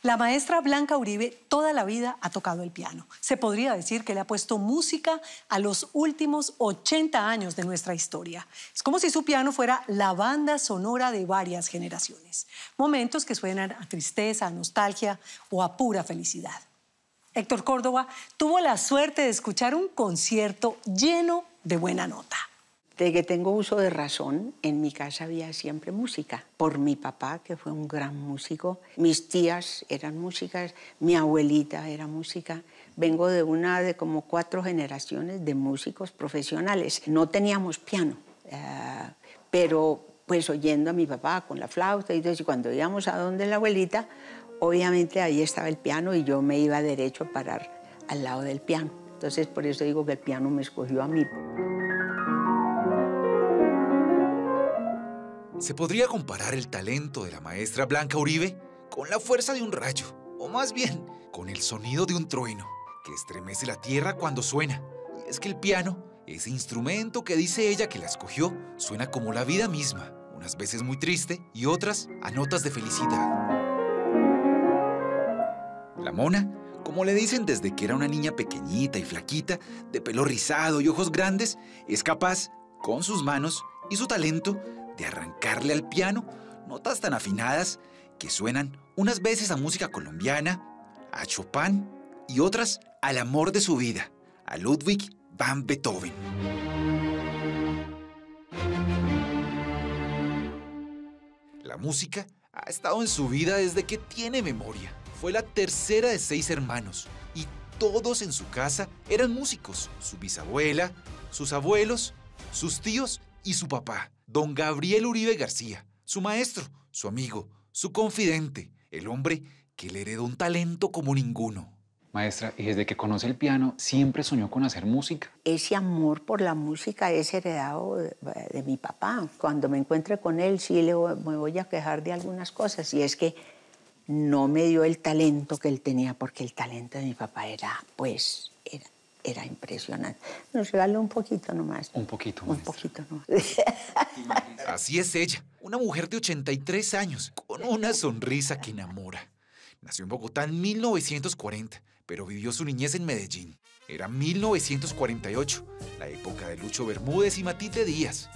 La maestra Blanca Uribe toda la vida ha tocado el piano. Se podría decir que le ha puesto música a los últimos 80 años de nuestra historia. Es como si su piano fuera la banda sonora de varias generaciones. Momentos que suenan a tristeza, a nostalgia o a pura felicidad. Héctor Córdoba tuvo la suerte de escuchar un concierto lleno de buena nota. Desde que tengo uso de razón, en mi casa había siempre música. Por mi papá, que fue un gran músico, mis tías eran músicas, mi abuelita era música. Vengo de como 4 generaciones de músicos profesionales. No teníamos piano, pero pues oyendo a mi papá con la flauta y todo eso, y cuando íbamos a donde la abuelita, obviamente ahí estaba el piano y yo me iba derecho a parar al lado del piano. Entonces por eso digo que el piano me escogió a mí. Se podría comparar el talento de la maestra Blanca Uribe con la fuerza de un rayo, o más bien, con el sonido de un trueno, que estremece la tierra cuando suena. Y es que el piano, ese instrumento que dice ella que la escogió, suena como la vida misma, unas veces muy triste y otras a notas de felicidad. La Mona, como le dicen desde que era una niña pequeñita y flaquita, de pelo rizado y ojos grandes, es capaz, con sus manos y su talento, de arrancarle al piano notas tan afinadas que suenan unas veces a música colombiana, a Chopin y otras al amor de su vida, a Ludwig van Beethoven. La música ha estado en su vida desde que tiene memoria. Fue la tercera de 6 hermanos y todos en su casa eran músicos. Su bisabuela, sus abuelos, sus tíos y su papá, don Gabriel Uribe García, su maestro, su amigo, su confidente, el hombre que le heredó un talento como ninguno. Maestra, ¿y desde que conoce el piano siempre soñó con hacer música? Ese amor por la música es heredado de mi papá. Cuando me encuentre con él sí me voy a quejar de algunas cosas, y es que no me dio el talento que él tenía, porque el talento de mi papá era impresionante. Nos regaló un poquito nomás. Un poquito, Un maestra. poquito nomás. Así es ella, una mujer de 83 años, con una sonrisa que enamora. Nació en Bogotá en 1940, pero vivió su niñez en Medellín. Era 1948, la época de Lucho Bermúdez y Matilde Díaz.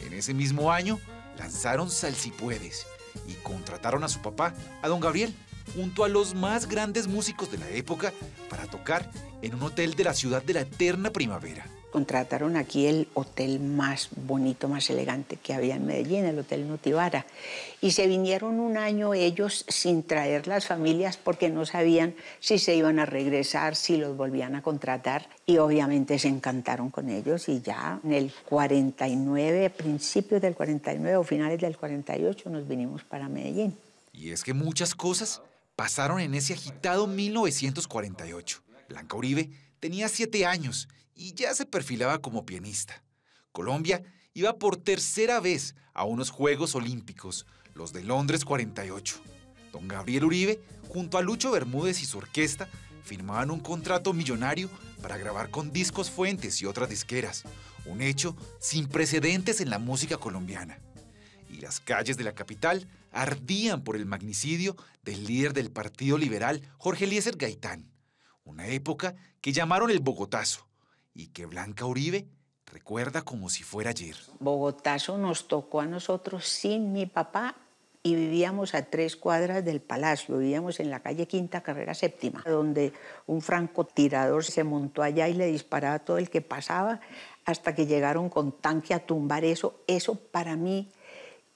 En ese mismo año lanzaron Sal Si Puedes y contrataron a su papá, a don Gabriel, junto a los más grandes músicos de la época, para tocar en un hotel de la ciudad de la eterna primavera. Contrataron aquí el hotel más bonito, más elegante que había en Medellín, el Hotel Notibara. Y se vinieron un año ellos sin traer las familias porque no sabían si se iban a regresar, si los volvían a contratar. Y obviamente se encantaron con ellos, y ya en el 49, principios del 49 o finales del 48, nos vinimos para Medellín. Y es que muchas cosas pasaron en ese agitado 1948. Blanca Uribe tenía 7 años y ya se perfilaba como pianista. Colombia iba por tercera vez a unos Juegos Olímpicos, los de Londres 48. Don Gabriel Uribe, junto a Lucho Bermúdez y su orquesta, firmaban un contrato millonario para grabar con Discos Fuentes y otras disqueras, un hecho sin precedentes en la música colombiana. Y las calles de la capital ardían por el magnicidio del líder del Partido Liberal, Jorge Eliezer Gaitán, una época que llamaron el Bogotazo y que Blanca Uribe recuerda como si fuera ayer. Bogotazo nos tocó a nosotros sin mi papá, y vivíamos a 3 cuadras del Palacio. Vivíamos en la calle Quinta, carrera séptima, donde un francotirador se montó allá y le disparaba a todo el que pasaba, hasta que llegaron con tanque a tumbar eso. Eso para mí,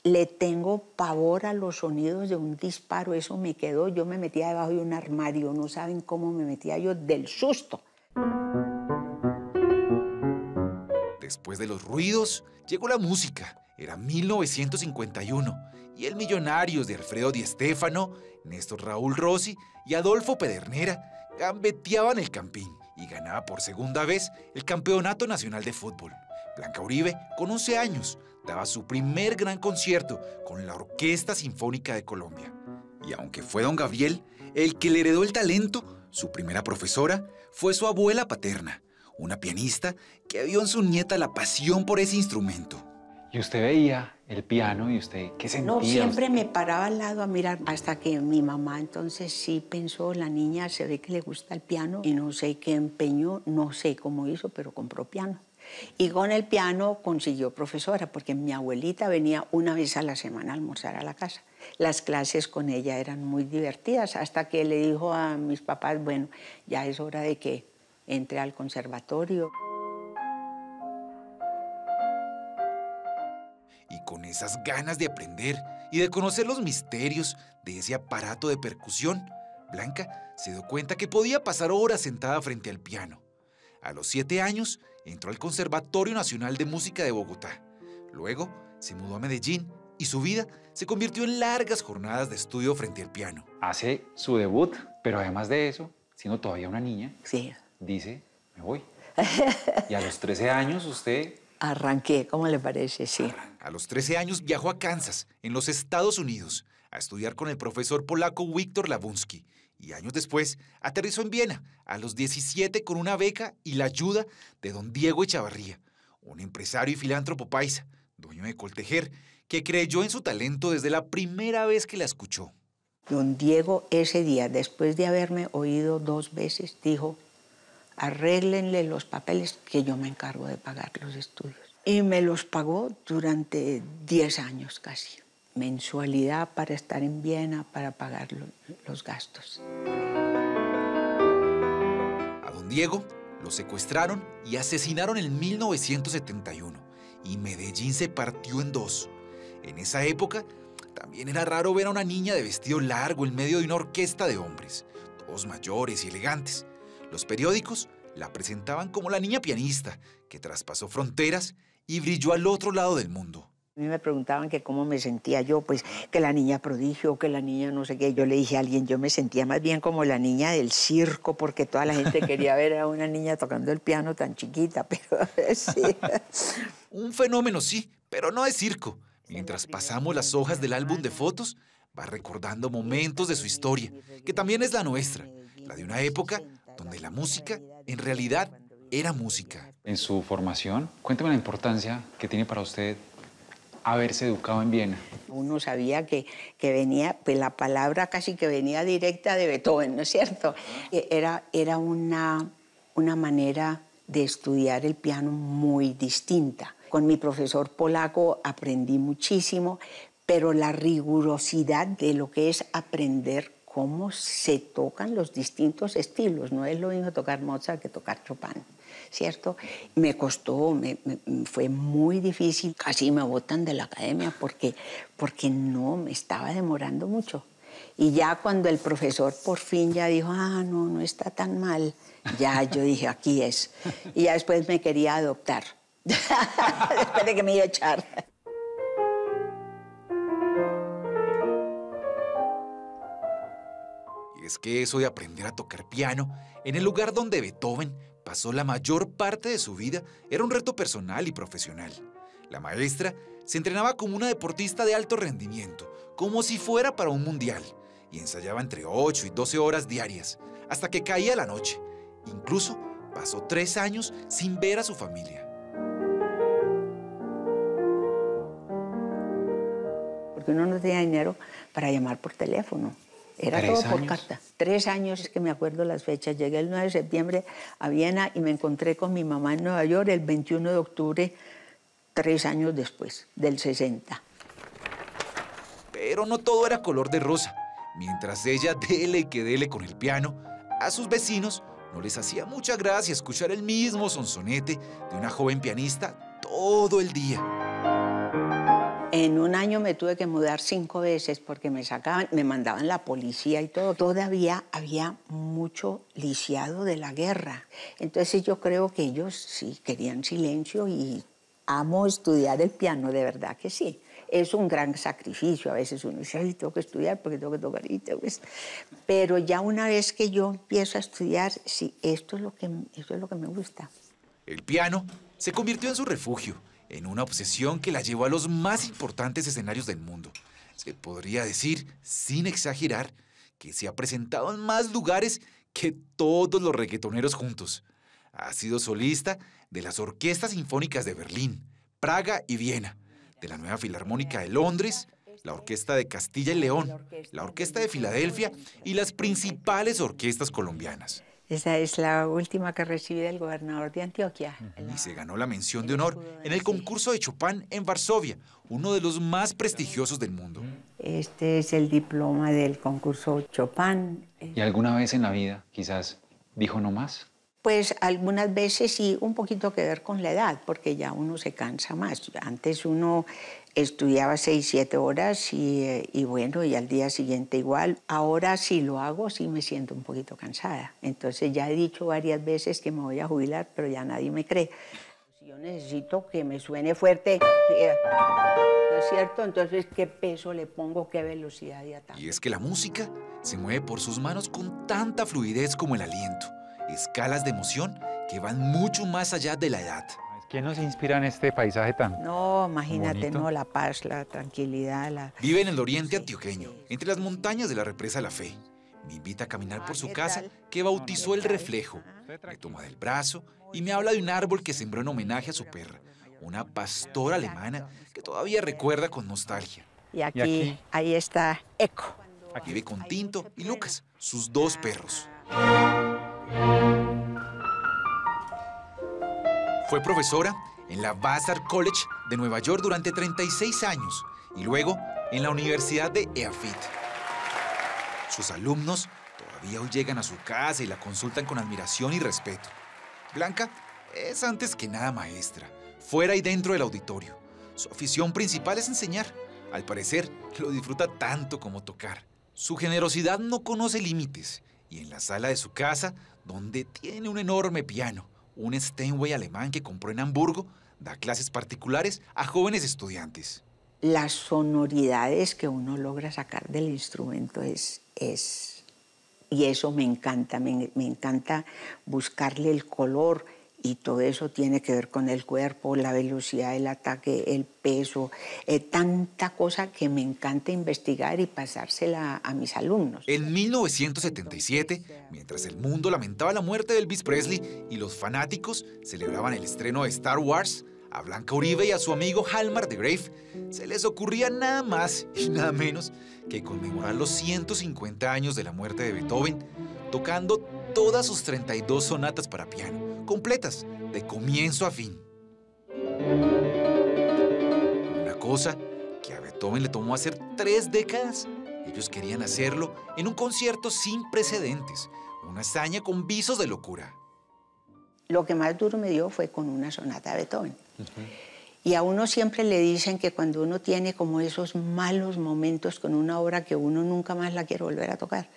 le tengo pavor a los sonidos de un disparo. Eso me quedó. Yo me metía debajo de un armario. No saben cómo me metía yo del susto. Después de los ruidos, llegó la música. Era 1951 y el Millonarios de Alfredo Di Stéfano, Néstor Raúl Rossi y Adolfo Pedernera gambeteaban el Campín y ganaba por segunda vez el Campeonato Nacional de Fútbol. Blanca Uribe, con 11 años, daba su primer gran concierto con la Orquesta Sinfónica de Colombia. Y aunque fue don Gabriel el que le heredó el talento, su primera profesora fue su abuela paterna, una pianista que vio en su nieta la pasión por ese instrumento. Y usted veía el piano y usted, ¿qué sentía? No, siempre me paraba al lado a mirar hasta que mi mamá entonces sí pensó, la niña se ve que le gusta el piano y no sé qué empeño, no sé cómo hizo, pero compró piano. Y con el piano consiguió profesora, porque mi abuelita venía una vez a la semana a almorzar a la casa. Las clases con ella eran muy divertidas, hasta que le dijo a mis papás, bueno, ya es hora de que entre al conservatorio. Y con esas ganas de aprender y de conocer los misterios de ese aparato de percusión, Blanca se dio cuenta que podía pasar horas sentada frente al piano. A los 7 años entró al Conservatorio Nacional de Música de Bogotá. Luego se mudó a Medellín y su vida se convirtió en largas jornadas de estudio frente al piano. Hace su debut, pero además de eso, siendo todavía una niña, Sí. dice, me voy. Y a los 13 años usted... Arranqué, ¿cómo le parece? Sí. A los 13 años viajó a Kansas, en los Estados Unidos, a estudiar con el profesor polaco Wiktor Labuński. Y años después aterrizó en Viena, a los 17, con una beca y la ayuda de don Diego Echavarría, un empresario y filántropo paisa, dueño de Coltejer, que creyó en su talento desde la primera vez que la escuchó. Don Diego ese día, después de haberme oído 2 veces, dijo, arréglenle los papeles que yo me encargo de pagar los estudios. Y me los pagó durante 10 años casi. Mensualidad para estar en Viena, para pagar los gastos. A don Diego lo secuestraron y asesinaron en 1971 y Medellín se partió en 2. En esa época también era raro ver a una niña de vestido largo en medio de una orquesta de hombres, todos mayores y elegantes. Los periódicos la presentaban como la niña pianista que traspasó fronteras y brilló al otro lado del mundo. A mí me preguntaban que cómo me sentía yo, pues que la niña prodigio, que la niña no sé qué. Yo le dije a alguien, yo me sentía más bien como la niña del circo, porque toda la gente quería ver a una niña tocando el piano tan chiquita, pero sí. Un fenómeno sí, pero no de circo. Mientras pasamos las hojas del álbum de fotos, va recordando momentos de su historia, que también es la nuestra, la de una época donde la música en realidad era música. En su formación, cuénteme la importancia que tiene para usted haberse educado en Viena. Uno sabía que venía, pues la palabra casi que venía directa de Beethoven, ¿no es cierto? Era una manera de estudiar el piano muy distinta. Con mi profesor polaco aprendí muchísimo, pero la rigurosidad de lo que es aprender cómo se tocan los distintos estilos. No es lo mismo tocar Mozart que tocar Chopin, ¿cierto? Me costó, fue muy difícil. Casi me botan de la academia porque no, me estaba demorando mucho. Y ya cuando el profesor por fin ya dijo, no está tan mal, ya yo dije, aquí es. Y ya después me quería adoptar. Después de que me iba a echar. Y es que eso de aprender a tocar piano en el lugar donde Beethoven pasó la mayor parte de su vida era un reto personal y profesional. La maestra se entrenaba como una deportista de alto rendimiento, como si fuera para un mundial, y ensayaba entre 8 y 12 horas diarias, hasta que caía la noche. Incluso pasó 3 años sin ver a su familia. Porque uno no tenía dinero para llamar por teléfono. Era todo por carta. 3 años, es que me acuerdo las fechas. Llegué el 9 de septiembre a Viena y me encontré con mi mamá en Nueva York el 21 de octubre, 3 años después, del 60. Pero no todo era color de rosa. Mientras ella dele y que dele con el piano, a sus vecinos no les hacía mucha gracia escuchar el mismo sonsonete de una joven pianista todo el día. En un año me tuve que mudar 5 veces porque me sacaban, me mandaban la policía y todo. Todavía había mucho lisiado de la guerra. Entonces yo creo que ellos sí querían silencio y amo estudiar el piano, de verdad que sí. Es un gran sacrificio. A veces uno dice, ay, tengo que estudiar porque tengo que tocar. Pero ya una vez que yo empiezo a estudiar, sí, esto es lo que me gusta. El piano se convirtió en su refugio, en una obsesión que la llevó a los más importantes escenarios del mundo. Se podría decir, sin exagerar, que se ha presentado en más lugares que todos los reggaetoneros juntos. Ha sido solista de las orquestas sinfónicas de Berlín, Praga y Viena. de la Nueva Filarmónica de Londres, la Orquesta de Castilla y León, la Orquesta de Filadelfia y las principales orquestas colombianas. Esa es la última que recibí del gobernador de Antioquia. Y se ganó la mención de honor en el concurso de Chopin en Varsovia, uno de los más prestigiosos del mundo. Este es el diploma del concurso Chopin. ¿Y alguna vez en la vida quizás dijo no más? Pues algunas veces sí, un poquito que ver con la edad, porque ya uno se cansa más. Antes uno estudiaba 6, 7 horas y bueno, y al día siguiente igual. Ahora si lo hago, sí me siento un poquito cansada. Entonces ya he dicho varias veces que me voy a jubilar, pero ya nadie me cree. Yo necesito que me suene fuerte, ¿no es cierto? Entonces, ¿qué peso le pongo? ¿Qué velocidad y ataque? Y es que la música se mueve por sus manos con tanta fluidez como el aliento. Escalas de emoción que van mucho más allá de la edad. ¿Quién nos inspira en este paisaje tan No, imagínate, bonito? no, la paz, la tranquilidad. Vive en el oriente antioqueño, entre las montañas de la represa La Fe. Me invita a caminar por su casa que bautizó El Reflejo. Me toma del brazo y me habla de un árbol que sembró en homenaje a su perra, una pastora alemana que todavía recuerda con nostalgia. Y aquí, ahí está Eco. Vive con Tinto y Lucas, sus 2 perros. Fue profesora en la Vassar College de Nueva York durante 36 años y luego en la Universidad de EAFIT. Sus alumnos todavía hoy llegan a su casa y la consultan con admiración y respeto. Blanca es antes que nada maestra, fuera y dentro del auditorio. Su afición principal es enseñar. Al parecer, lo disfruta tanto como tocar. Su generosidad no conoce límites y en la sala de su casa, donde tiene un enorme piano, un Steinway alemán que compró en Hamburgo, da clases particulares a jóvenes estudiantes. Las sonoridades que uno logra sacar del instrumento y eso me encanta, me encanta buscarle el color y todo eso tiene que ver con el cuerpo, la velocidad del ataque, el peso, tanta cosa que me encanta investigar y pasársela a mis alumnos. En 1977, mientras el mundo lamentaba la muerte de Elvis Presley y los fanáticos celebraban el estreno de Star Wars, a Blanca Uribe y a su amigo Halmar de Grave se les ocurría nada más y nada menos que conmemorar los 150 años de la muerte de Beethoven, tocando todas sus 32 sonatas para piano, completas, de comienzo a fin. Una cosa que a Beethoven le tomó hacer 3 décadas. Ellos querían hacerlo en un concierto sin precedentes, una hazaña con visos de locura. Lo que más duro me dio fue con una sonata de Beethoven. Y a uno siempre le dicen que cuando uno tiene como esos malos momentos con una obra que uno nunca más la quiere volver a tocar.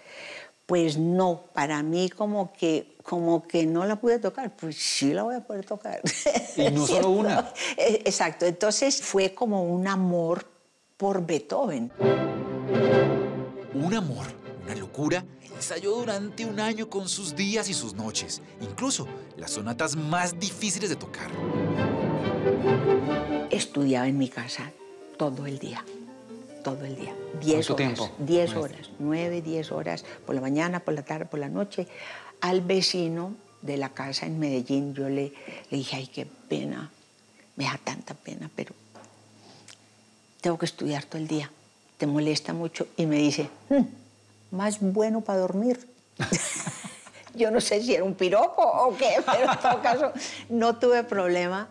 Pues no, para mí como que no la pude tocar, pues sí la voy a poder tocar. Y no solo una. Exacto, entonces fue como un amor por Beethoven. Un amor, una locura, ensayó durante un año con sus días y sus noches, incluso las sonatas más difíciles de tocar. Estudiaba en mi casa todo el día. 10 ¿Cuánto horas, tiempo? 10 horas, 9, 10 horas, por la mañana, por la tarde, por la noche. Al vecino de la casa en Medellín yo le dije, ay, qué pena, me da tanta pena, pero tengo que estudiar todo el día, ¿te molesta mucho? Y me dice, más bueno para dormir. Yo no sé si era un piropo o qué, pero en todo caso no tuve problema.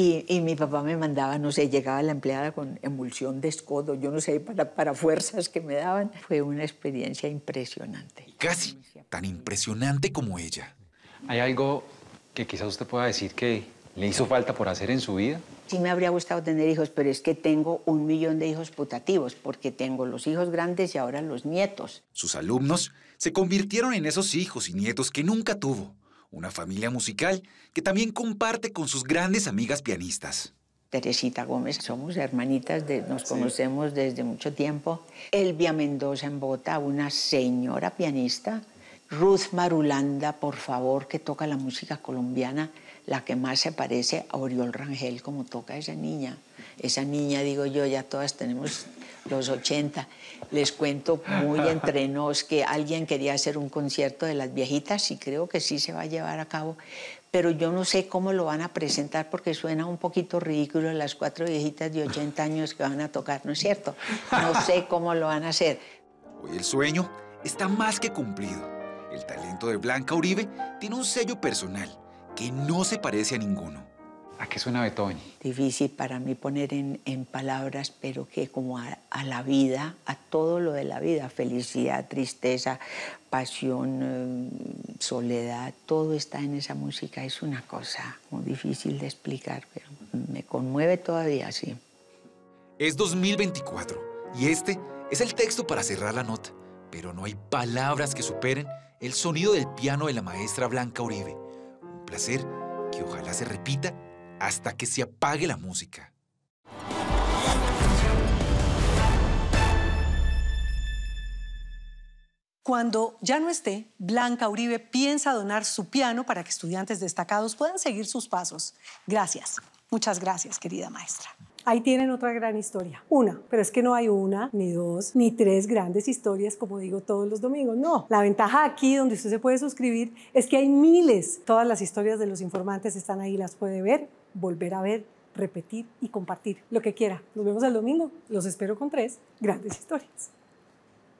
Y mi papá me mandaba, no sé, llegaba la empleada con emulsión de escodo, yo no sé, para fuerzas que me daban. Fue una experiencia impresionante. Casi tan impresionante como ella. ¿Hay algo que quizás usted pueda decir que le hizo falta por hacer en su vida? Sí me habría gustado tener hijos, pero es que tengo 1 millón de hijos putativos, porque tengo los hijos grandes y ahora los nietos. Sus alumnos se convirtieron en esos hijos y nietos que nunca tuvo. Una familia musical que también comparte con sus grandes amigas pianistas. Teresita Gómez, somos hermanitas, nos conocemos desde mucho tiempo. Elvia Mendoza en Bogotá, una señora pianista. Ruth Marulanda, por favor, que toca la música colombiana, la que más se parece a Oriol Rangel, como toca esa niña. esa niña, digo yo, ya todas tenemos los 80. Les cuento muy entre nos que alguien quería hacer un concierto de las viejitas y creo que sí se va a llevar a cabo, pero yo no sé cómo lo van a presentar porque suena un poquito ridículo las 4 viejitas de 80 años que van a tocar, ¿no es cierto? No sé cómo lo van a hacer. Hoy el sueño está más que cumplido. El talento de Blanca Uribe tiene un sello personal que no se parece a ninguno. ¿A qué suena Beethoven? Difícil para mí poner en palabras, pero que como a la vida, a todo lo de la vida, felicidad, tristeza, pasión, soledad, todo está en esa música. Es una cosa muy difícil de explicar, pero me conmueve todavía, sí. Es 2024 y este es el texto para cerrar la nota, pero no hay palabras que superen el sonido del piano de la maestra Blanca Uribe. Un placer que ojalá se repita hasta que se apague la música. Cuando ya no esté, Blanca Uribe piensa donar su piano para que estudiantes destacados puedan seguir sus pasos. Gracias. Muchas gracias, querida maestra. Ahí tienen otra gran historia. Una, pero es que no hay una, ni dos, ni tres grandes historias, como digo todos los domingos. No, la ventaja aquí, donde usted se puede suscribir, es que hay miles. Todas las historias de los informantes están ahí, las puede ver, volver a ver, repetir y compartir, lo que quiera. Nos vemos el domingo. Los espero con 3 grandes historias.